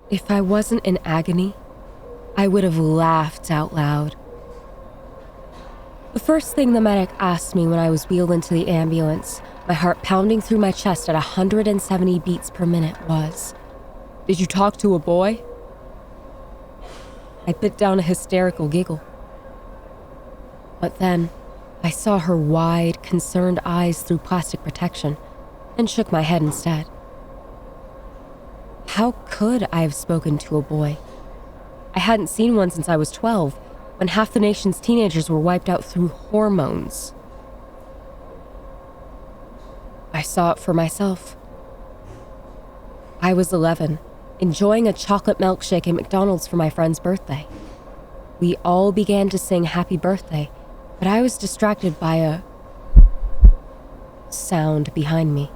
If I wasn't in agony, I would have laughed out loud. The first thing the medic asked me when I was wheeled into the ambulance, my heart pounding through my chest at 170 beats per minute, was, "Did you talk to a boy?" I bit down a hysterical giggle. But then, I saw her wide, concerned eyes through plastic protection and shook my head instead. How could I have spoken to a boy? I hadn't seen one since I was 12, when half the nation's teenagers were wiped out through hormones. I saw it for myself. I was 11, enjoying a chocolate milkshake at McDonald's for my friend's birthday. We all began to sing happy birthday, but I was distracted by a sound behind me.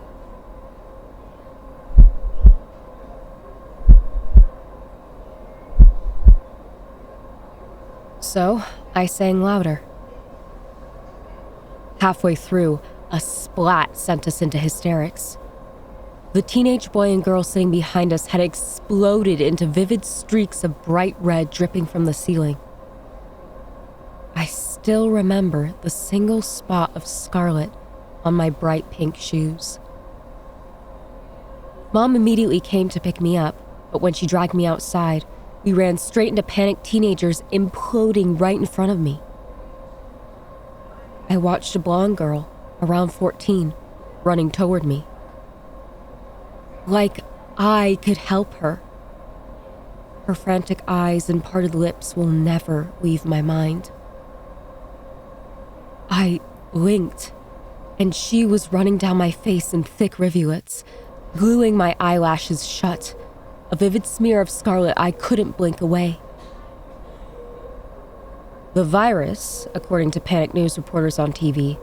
So, I sang louder. Halfway through, a splat sent us into hysterics. The teenage boy and girl sitting behind us had exploded into vivid streaks of bright red dripping from the ceiling. I still remember the single spot of scarlet on my bright pink shoes. Mom immediately came to pick me up, but when she dragged me outside, we ran straight into panicked teenagers imploding right in front of me. I watched a blonde girl, around 14, running toward me. Like I could help her. Her frantic eyes and parted lips will never leave my mind. I blinked, and she was running down my face in thick rivulets, gluing my eyelashes shut, a vivid smear of scarlet I couldn't blink away. The virus, according to panicked news reporters on TV,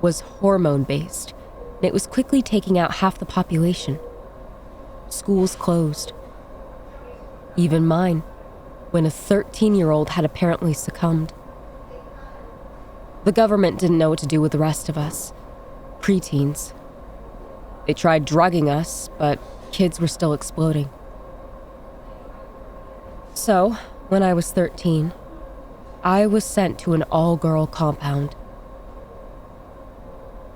was hormone-based, and it was quickly taking out half the population. Schools closed. Even mine, when a 13-year-old had apparently succumbed. The government didn't know what to do with the rest of us, preteens. They tried drugging us, but kids were still exploding. So, when I was 13, I was sent to an all-girl compound.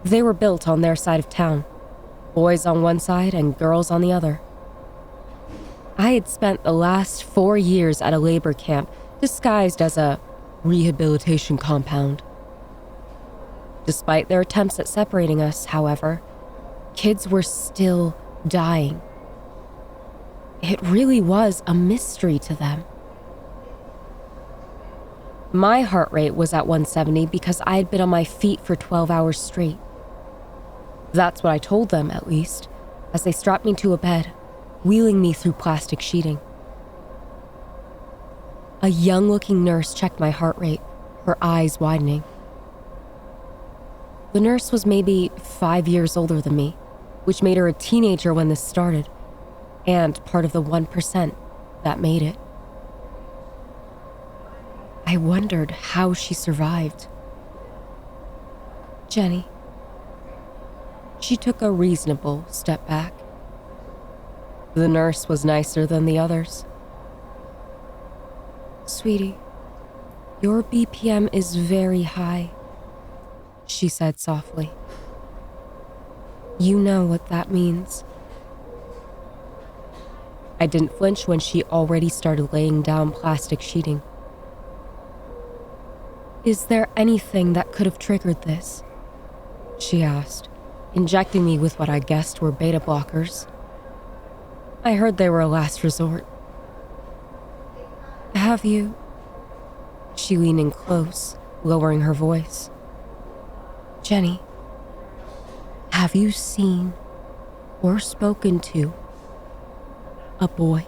They were built on their side of town, boys on one side and girls on the other. I had spent the last 4 years at a labor camp disguised as a rehabilitation compound. Despite their attempts at separating us, however, kids were still dying. It really was a mystery to them. My heart rate was at 170 because I had been on my feet for 12 hours straight. That's what I told them, at least, as they strapped me to a bed, wheeling me through plastic sheeting. A young-looking nurse checked my heart rate, her eyes widening. The nurse was maybe 5 years older than me, which made her a teenager when this started, and part of the 1% that made it. I wondered how she survived. Jenny. She took a reasonable step back. The nurse was nicer than the others. Sweetie, your BPM is very high, she said softly. You know what that means. I didn't flinch when she already started laying down plastic sheeting. Is there anything that could have triggered this? She asked, injecting me with what I guessed were beta blockers. I heard they were a last resort. Have you? She leaned in close, lowering her voice. Jenny, have you seen or spoken to a boy?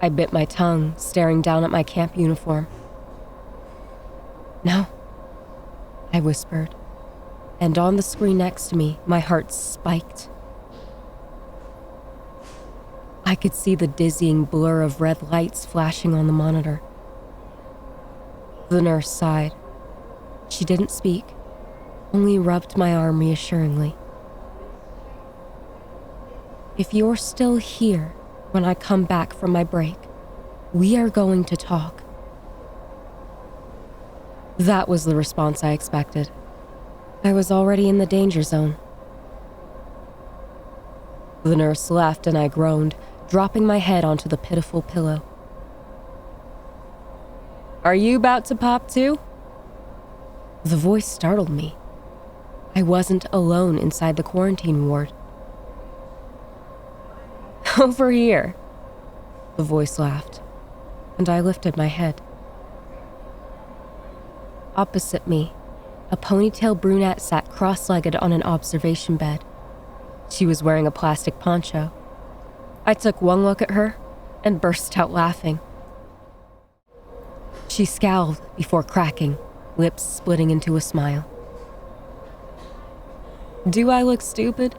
I bit my tongue, staring down at my camp uniform. No, I whispered, and on the screen next to me, my heart spiked. I could see the dizzying blur of red lights flashing on the monitor. The nurse sighed. She didn't speak, only rubbed my arm reassuringly. if you're still here when I come back from my break, we are going to talk." That was the response I expected. I was already in the danger zone. The nurse left and I groaned, dropping my head onto the pitiful pillow. "Are you about to pop too?" The voice startled me. I wasn't alone inside the quarantine ward. "Over here," the voice laughed, and I lifted my head. Opposite me, a ponytail brunette sat cross-legged on an observation bed. She was wearing a plastic poncho. I took one look at her and burst out laughing. She scowled before cracking, lips splitting into a smile. "Do I look stupid?"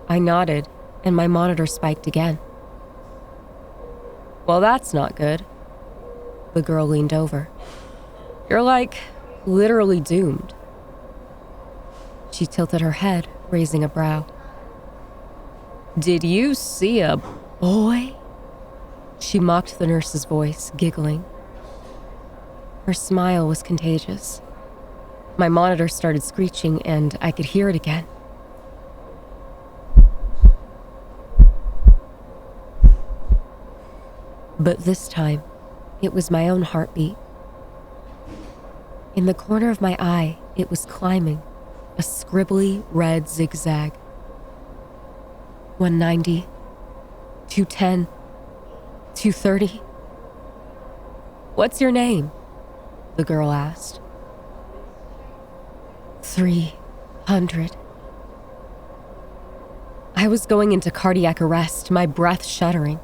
I nodded, and my monitor spiked again. "Well, that's not good." The girl leaned over. "You're literally doomed." She tilted her head, raising a brow. "Did you see a boy?" She mocked the nurse's voice, giggling. Her smile was contagious. My monitor started screeching, and I could hear it again. But this time, it was my own heartbeat. In the corner of my eye, it was climbing, a scribbly red zigzag. 190, 210, 230. "What's your name?" the girl asked. 300. I was going into cardiac arrest, my breath shuddering.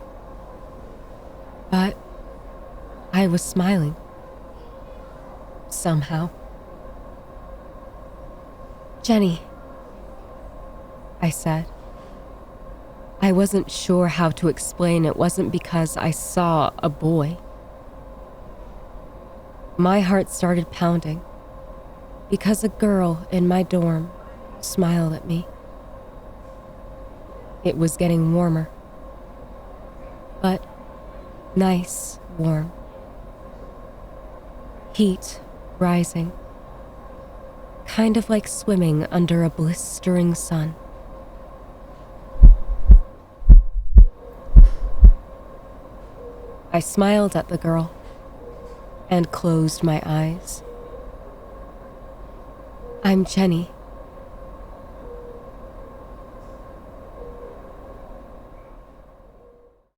But I was smiling. Somehow. "Jenny," I said. I wasn't sure how to explain it wasn't because I saw a boy. My heart started pounding because a girl in my dorm smiled at me. It was getting warmer, but nice warm. Heat rising, kind of like swimming under a blistering sun. I smiled at the girl and closed my eyes. "I'm Jenny,"